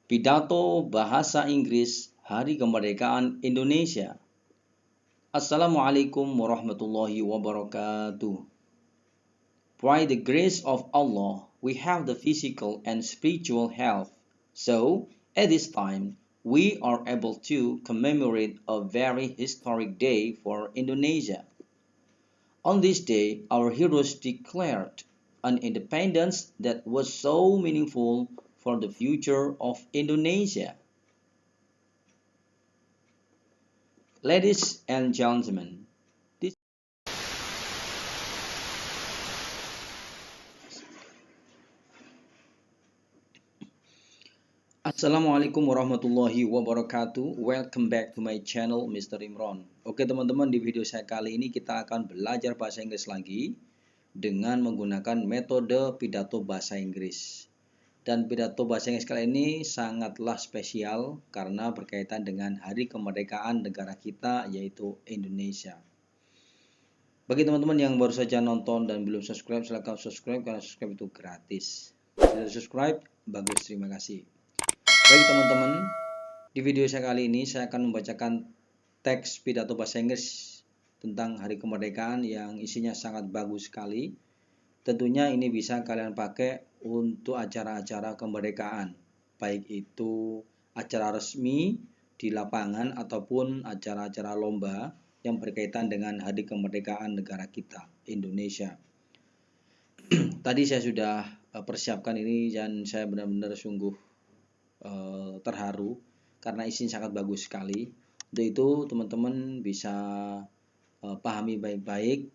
Pidato Bahasa Inggris Hari Kemerdekaan Indonesia. Assalamualaikum warahmatullahi wabarakatuh. By the grace of Allah, we have the physical and spiritual health. So, at this time, we are able to commemorate a very historic day for Indonesia. On this day, our heroes declared an independence that was so meaningful for the future of Indonesia. Ladies and gentlemen, Assalamualaikum warahmatullahi wabarakatuh. Welcome back to my channel Mr. Imron. Oke teman-teman, di video saya kali ini kita akan belajar bahasa Inggris lagi dengan menggunakan metode pidato bahasa Inggris. Dan pidato bahasa Inggris kali ini sangatlah spesial karena berkaitan dengan hari kemerdekaan negara kita yaitu Indonesia. Bagi teman-teman yang baru saja nonton dan belum subscribe, silahkan subscribe karena subscribe itu gratis. Sudah subscribe, bagus, terima kasih. Baik teman-teman, di video saya kali ini saya akan membacakan teks pidato bahasa Inggris tentang hari kemerdekaan yang isinya sangat bagus sekali. Tentunya ini bisa kalian pakai untuk acara-acara kemerdekaan, baik itu acara resmi di lapangan ataupun acara-acara lomba yang berkaitan dengan hari kemerdekaan negara kita, Indonesia. Tadi saya sudah persiapkan ini dan saya benar-benar sungguh terharu karena isinya sangat bagus sekali. Untuk itu teman-teman bisa pahami baik-baik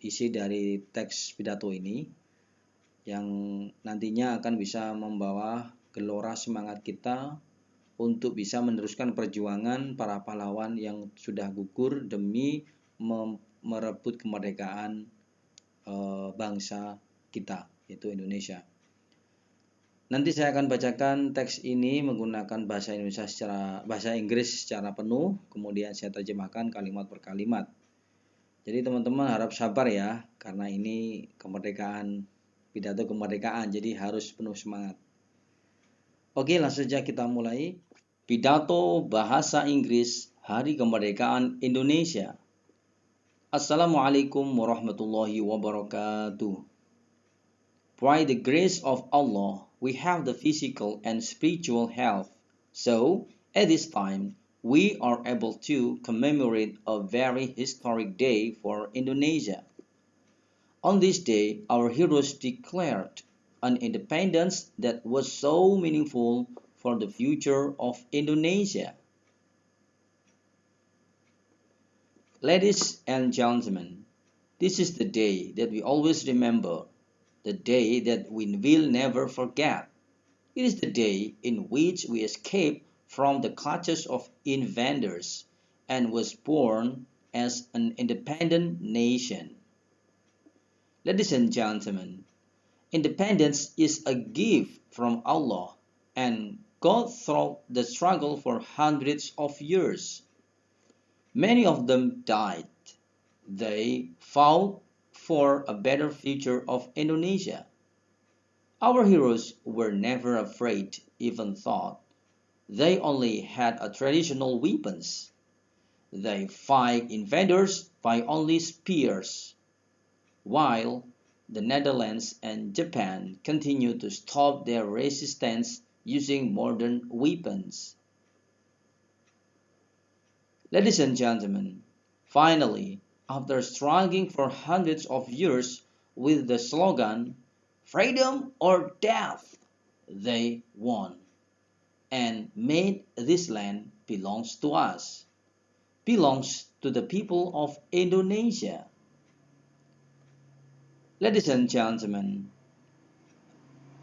isi dari teks pidato ini yang nantinya akan bisa membawa gelora semangat kita untuk bisa meneruskan perjuangan para pahlawan yang sudah gugur demi merebut kemerdekaan bangsa kita, yaitu Indonesia. Nanti saya akan bacakan teks ini menggunakan bahasa Inggris secara penuh, kemudian saya terjemahkan kalimat per kalimat. Jadi teman-teman harap sabar ya, karena ini pidato kemerdekaan, jadi harus penuh semangat. Oke, langsung saja kita mulai. Pidato Bahasa Inggris Hari Kemerdekaan Indonesia. Assalamualaikum warahmatullahi wabarakatuh. By the grace of Allah, we have the physical and spiritual health. So, at this time, we are able to commemorate a very historic day for Indonesia. On this day, our heroes declared an independence that was so meaningful for the future of Indonesia. Ladies and gentlemen, this is the day that we always remember, the day that we will never forget. It is the day in which we escaped from the clutches of invaders and was born as an independent nation. Ladies and gentlemen, independence is a gift from Allah and God through the struggle for hundreds of years. Many of them died. They fought for a better future of Indonesia. Our heroes were never afraid, even thought. They only had traditional weapons. They fight invaders by only spears, while the Netherlands and Japan continued to stop their resistance using modern weapons. Ladies and gentlemen, finally, after struggling for hundreds of years with the slogan, "Freedom or death," they won and made this land belongs to us, belongs to the people of Indonesia. Ladies and gentlemen,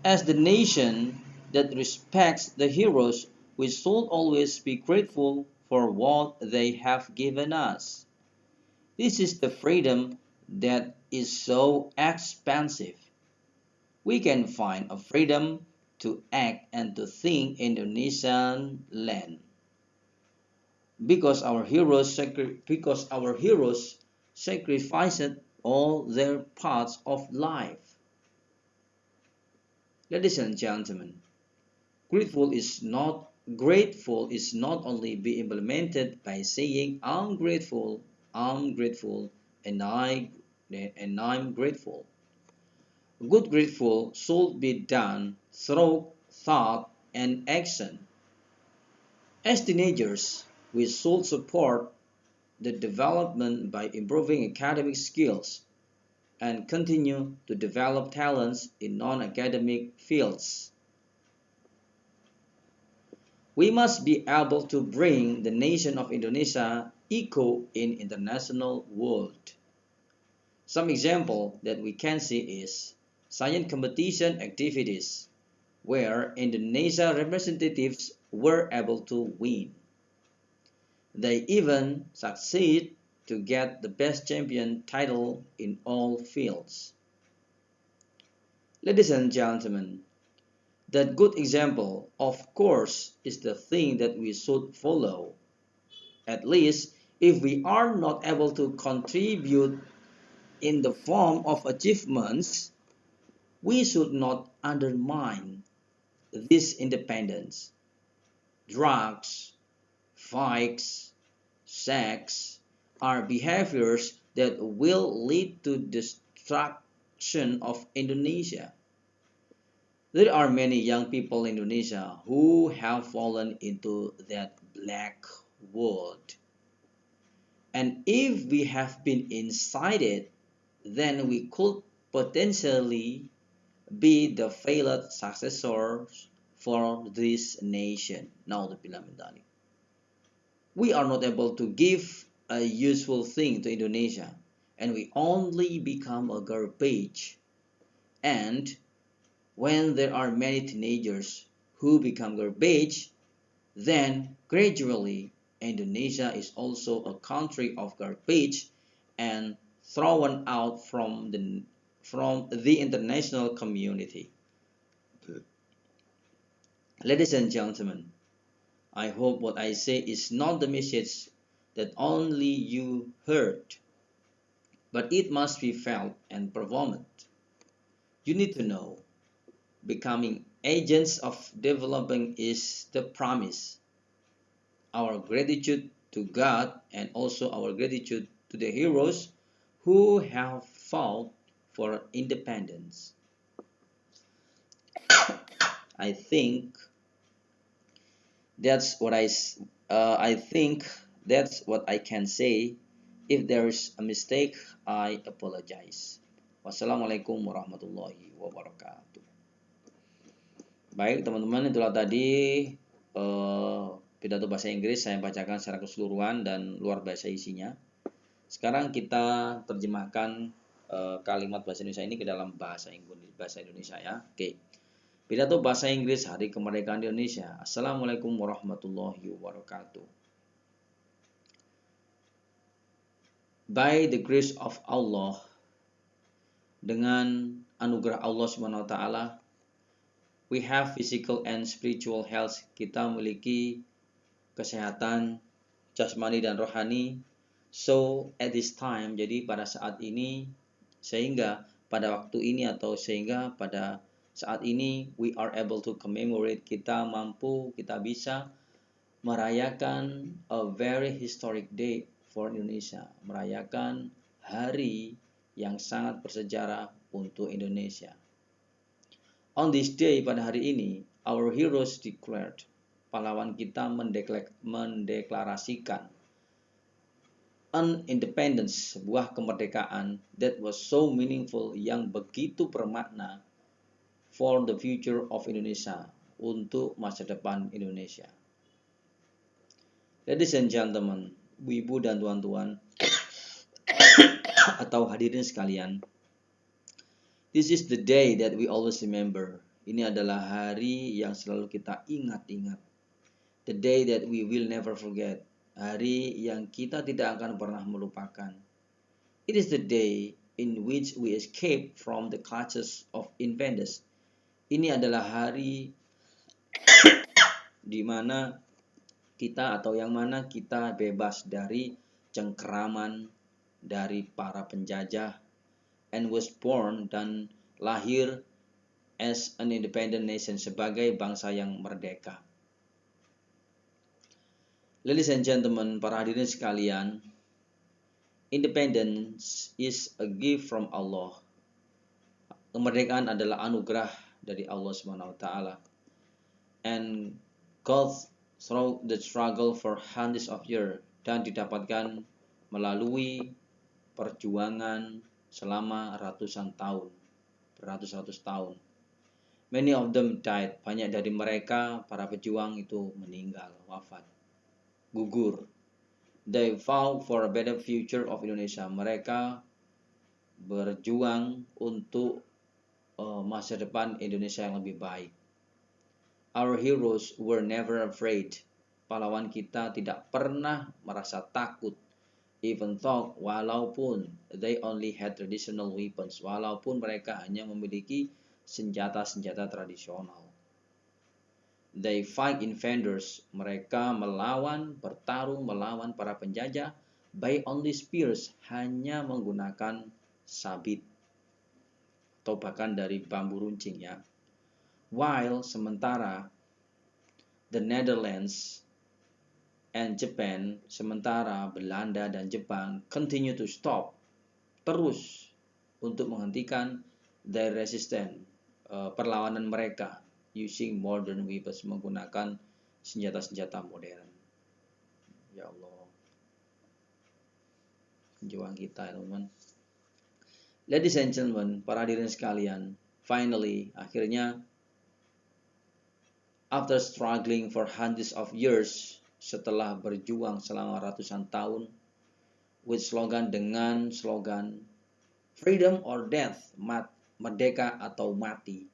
as the nation that respects the heroes, we should always be grateful for what they have given us. This is the freedom that is so expensive. We can find a freedom to act and to think Indonesian land because our heroes sacrificed all their parts of life. Ladies and gentlemen, Grateful is not only be implemented by saying I'm grateful, and I'm grateful. Good grateful should be done through thought and action. As teenagers, we should support the development by improving academic skills and continue to develop talents in non-academic fields. We must be able to bring the nation of Indonesia echo in international world. Some example that we can see is science competition activities, where Indonesia representatives were able to win. They even succeed to get the best champion title in all fields. Ladies and gentlemen, that good example, of course, is the thing that we should follow. At least, if we are not able to contribute in the form of achievements, we should not undermine this independence. Drugs, fights, sex are behaviors that will lead to destruction of Indonesia. There are many young people in Indonesia who have fallen into that black world. And if we have been inside it, then we could potentially be the failed successors for this nation. Naudzubillah min dzalik. We are not able to give a useful thing to Indonesia, and we only become a garbage. And when there are many teenagers who become garbage, then gradually Indonesia is also a country of garbage and thrown out from the international community. Ladies and gentlemen, I hope what I say is not the message that only you heard, but it must be felt and performed. You need to know, becoming agents of development is the promise. Our gratitude to God and also our gratitude to the heroes who have fought for independence. I think that's what I think that's what I can say. If there is a mistake, I apologize. Wassalamualaikum warahmatullahi wabarakatuh. Baik teman-teman, itulah tadi pidato bahasa Inggris saya bacakan secara keseluruhan dan luar biasa isinya. Sekarang kita terjemahkan kalimat bahasa Indonesia ini ke dalam bahasa Indonesia ya. Oke. Pidato bahasa Inggris Hari Kemerdekaan Indonesia. Assalamualaikum warahmatullahi wabarakatuh. By the grace of Allah, dengan anugerah Allah Subhanahu wa taala, we have physical and spiritual health. Kita memiliki kesehatan jasmani dan rohani. So at this time, jadi pada saat ini, sehingga pada waktu ini atau sehingga pada saat ini we are able to commemorate, kita bisa merayakan a very historic day for Indonesia, merayakan hari yang sangat bersejarah untuk Indonesia. On this day, pada hari ini, our heroes declared, pahlawan kita mendeklarasikan an independence, sebuah kemerdekaan that was so meaningful, yang begitu bermakna for the future of Indonesia, untuk masa depan Indonesia. Ladies and gentlemen, ibu dan tuan-tuan atau hadirin sekalian, this is the day that we always remember. Ini adalah hari yang selalu kita ingat-ingat. The day that we will never forget. Hari yang kita tidak akan pernah melupakan. It is the day in which we escape from the clutches of invaders. Ini adalah hari di mana kita bebas dari cengkeraman dari para penjajah, and was born, dan lahir as an independent nation, sebagai bangsa yang merdeka. Ladies and gentlemen, para hadirin sekalian, independence is a gift from Allah. Kemerdekaan adalah anugerah dari Allah Subhanahu wa taala. And God through the struggle for hundreds of years, dan didapatkan melalui perjuangan selama ratusan tahun, beratus-ratus tahun. Many of them died. Banyak dari mereka, para pejuang itu meninggal, wafat, gugur. They fought for a better future of Indonesia. Mereka berjuang untuk masa depan Indonesia yang lebih baik. Our heroes were never afraid. Pahlawan kita tidak pernah merasa takut. Even though, walaupun they only had traditional weapons, walaupun mereka hanya memiliki senjata-senjata tradisional. They fight invaders. Mereka bertarung melawan para penjajah by only spears, hanya menggunakan sabit atau bahkan dari bambu runcing ya. While sementara the Netherlands and Japan, sementara Belanda dan Jepang continue to stop, terus untuk menghentikan their resistance, perlawanan mereka using modern weapons, menggunakan senjata-senjata modern. Ya Allah, pejuang kita ya teman-teman. Ladies and gentlemen, para hadirin sekalian, finally, akhirnya, after struggling for hundreds of years, setelah berjuang selama ratusan tahun, dengan slogan freedom or death, merdeka atau mati,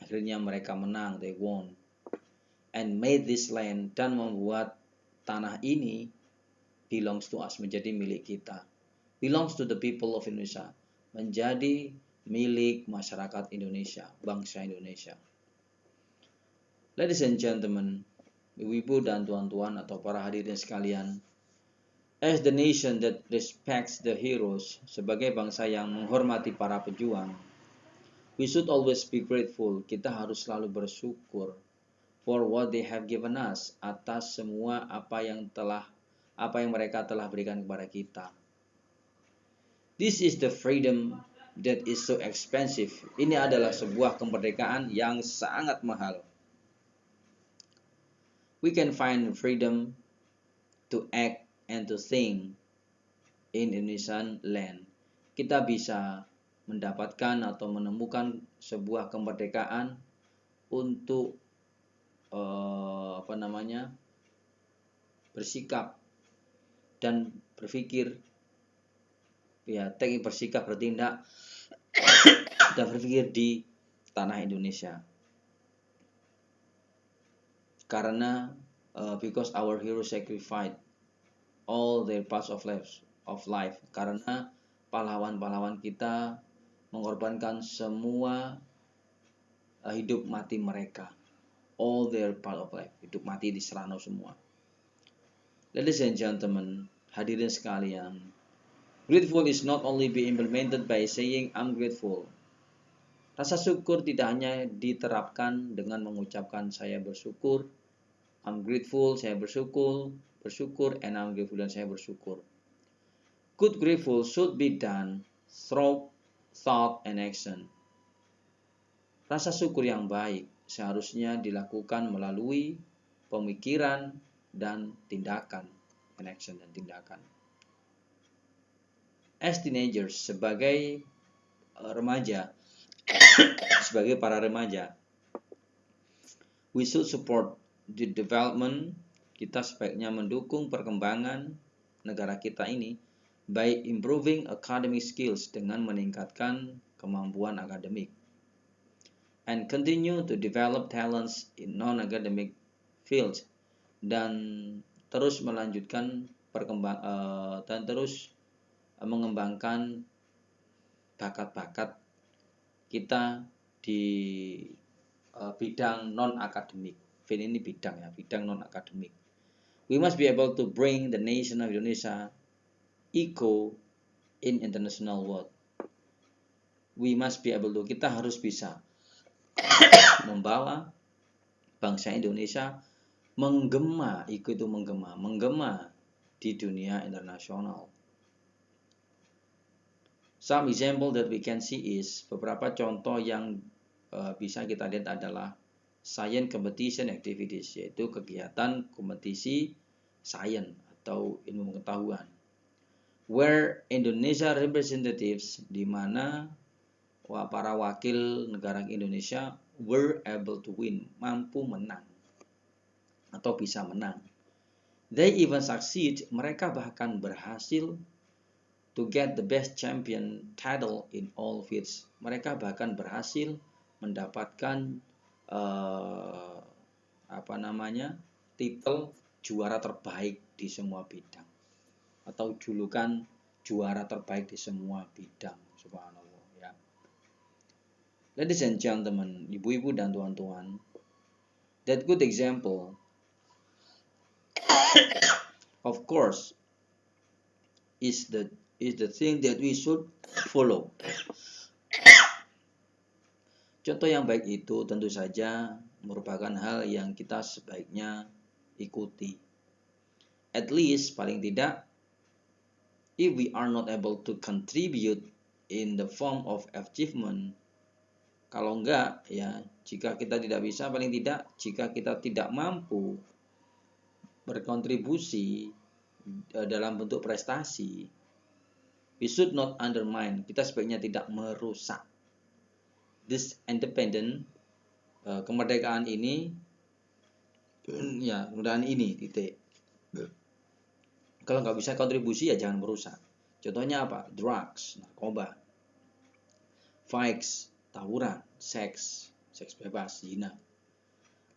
akhirnya mereka menang, they won, and made this land, dan membuat tanah ini belongs to us, menjadi milik kita, belongs to the people of Indonesia, menjadi milik masyarakat Indonesia, bangsa Indonesia. Ladies and gentlemen, ibu-ibu dan tuan-tuan atau para hadirin sekalian, as the nation that respects the heroes, sebagai bangsa yang menghormati para pejuang, we should always be grateful. Kita harus selalu bersyukur for what they have given us, atas semua apa yang mereka telah berikan kepada kita. This is the freedom that is so expensive. Ini adalah sebuah kemerdekaan yang sangat mahal. We can find freedom to act and to think in Indonesian land. Kita bisa mendapatkan atau menemukan sebuah kemerdekaan untuk bersikap dan berpikir, ya, bersikap, bertindak dan berpikir di tanah Indonesia. Karena because our heroes sacrificed all their parts of life, karena pahlawan-pahlawan kita mengorbankan semua hidup mati mereka, all their part of life, hidup mati di Serrano semua. Ladies and gentlemen, hadirin sekalian, grateful is not only be implemented by saying I'm grateful. Rasa syukur tidak hanya diterapkan dengan mengucapkan saya bersyukur, I'm grateful, saya bersyukur, and I'm grateful, dan saya bersyukur. Good grateful should be done through thought and action. Rasa syukur yang baik seharusnya dilakukan melalui pemikiran dan tindakan, and action dan tindakan. As teenagers, sebagai remaja, sebagai para remaja, we should support the development, kita sebaiknya mendukung perkembangan negara kita ini by improving academic skills, dengan meningkatkan kemampuan akademik, and continue to develop talents in non-academic fields, dan terus melanjutkan mengembangkan bakat-bakat kita di bidang non-akademik. Ini bidang non-akademik. We must be able to bring the nation of Indonesia echo in international world. Kita harus bisa membawa bangsa Indonesia menggema di dunia internasional. Some example that we can see is, beberapa contoh yang bisa kita lihat adalah science competition activities, yaitu kegiatan kompetisi sains atau ilmu pengetahuan. Where Indonesia representatives, di mana para wakil negara Indonesia were able to win, mampu menang atau bisa menang. They even succeed, mereka bahkan berhasil to get the best champion title in all fields. Mereka bahkan berhasil mendapatkan titel juara terbaik di semua bidang, atau julukan juara terbaik di semua bidang. Subhanallah, ya. Ladies and gentlemen, ibu-ibu dan tuan-tuan, that good example of course is the thing that we should follow. Contoh yang baik itu tentu saja merupakan hal yang kita sebaiknya ikuti. At least, paling tidak, if we are not able to contribute in the form of achievement, kalau enggak, ya, jika kita tidak bisa, paling tidak, jika kita tidak mampu berkontribusi dalam bentuk prestasi, we should not undermine, kita sebaiknya tidak merusak this independent, kemerdekaan ini, ya, kemerdekaan ini, titik. Kalau nggak bisa kontribusi, ya jangan merusak. Contohnya apa? Drugs, narkoba, fights, tawuran, seks bebas, zina.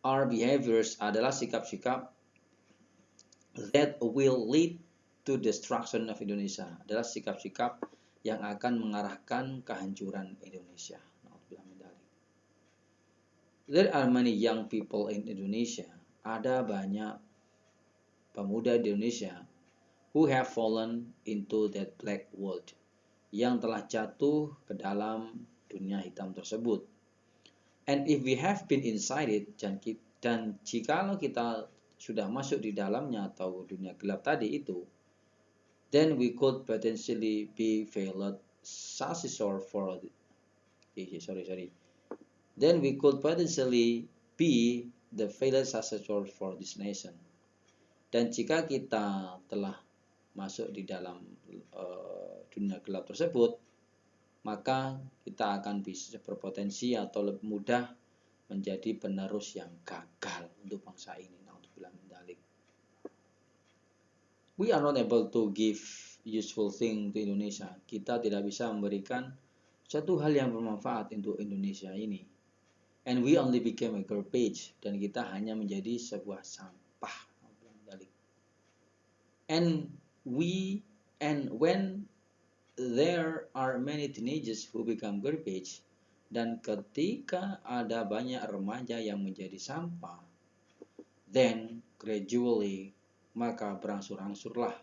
Our behaviors adalah sikap-sikap that will lead to destruction of Indonesia, adalah sikap-sikap yang akan mengarahkan kehancuran Indonesia. There are many young people in Indonesia, ada banyak pemuda di Indonesia who have fallen into that black world, yang telah jatuh ke dalam dunia hitam tersebut. And if we have been inside it, dan jikalau kita sudah masuk di dalamnya atau dunia gelap tadi itu, then we could potentially be failed successor for Then we could potentially be the failed successor for this nation. Dan jika kita telah masuk di dalam dunia gelap tersebut, maka kita akan bisa berpotensi atau lebih mudah menjadi penerus yang gagal untuk bangsa ini. We are not able to give useful thing to Indonesia. Kita tidak bisa memberikan satu hal yang bermanfaat untuk Indonesia ini. And we only became a garbage, dan kita hanya menjadi sebuah sampah. And when there are many teenagers who become garbage, dan ketika ada banyak remaja yang menjadi sampah, then gradually, maka berangsur-angsurlah,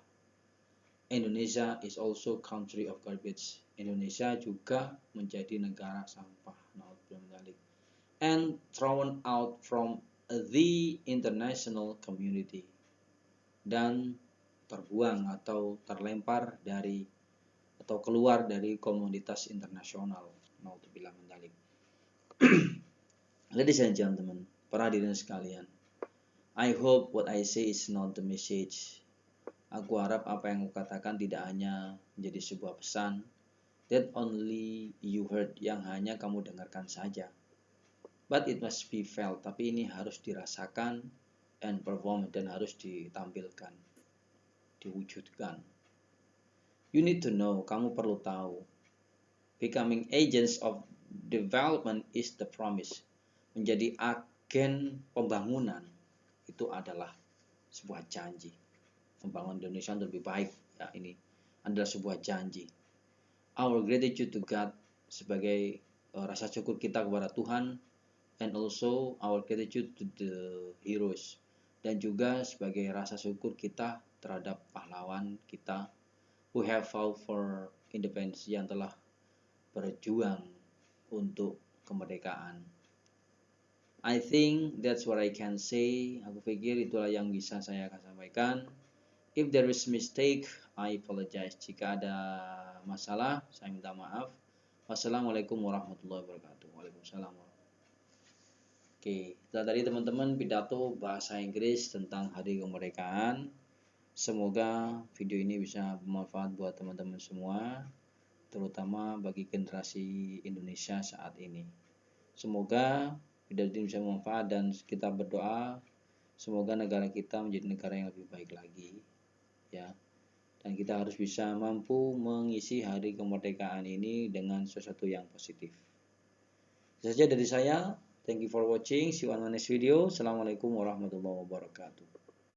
Indonesia is also country of garbage. Indonesia juga menjadi negara sampah. And thrown out from the international community, dan terbuang atau terlempar dari atau keluar dari komunitas internasional. Ladies and gentlemen, para hadirin sekalian, I hope what I say is not the message. Aku harap apa yang aku katakan tidak hanya menjadi sebuah pesan that only you heard, yang hanya kamu dengarkan saja. But it must be felt, tapi ini harus dirasakan and perform, dan harus ditampilkan, diwujudkan. You need to know, kamu perlu tahu, becoming agents of development is the promise. Menjadi agen pembangunan itu adalah sebuah janji. Membangun Indonesia lebih baik, ya, ini adalah sebuah janji. Our gratitude to God, sebagai rasa syukur kita kepada Tuhan, and also our gratitude to the heroes, dan juga sebagai rasa syukur kita terhadap pahlawan kita who have fought for independence, yang telah berjuang untuk kemerdekaan I think that's what I can say. Aku pikir itulah yang bisa saya akan sampaikan. If there is mistake, I apologize. Jika ada masalah, saya minta maaf. Wassalamualaikum warahmatullahi wabarakatuh. Waalaikumsalam. Oke, itu tadi teman-teman pidato bahasa Inggris tentang Hari Kemerdekaan. Semoga video ini bisa bermanfaat buat teman-teman semua, terutama bagi generasi Indonesia saat ini. Semoga video ini bisa bermanfaat dan kita berdoa semoga negara kita menjadi negara yang lebih baik lagi, ya. Dan kita harus bisa mampu mengisi Hari Kemerdekaan ini dengan sesuatu yang positif. Itu saja dari saya. Thank you for watching. See you on my next video. Assalamualaikum warahmatullahi wabarakatuh.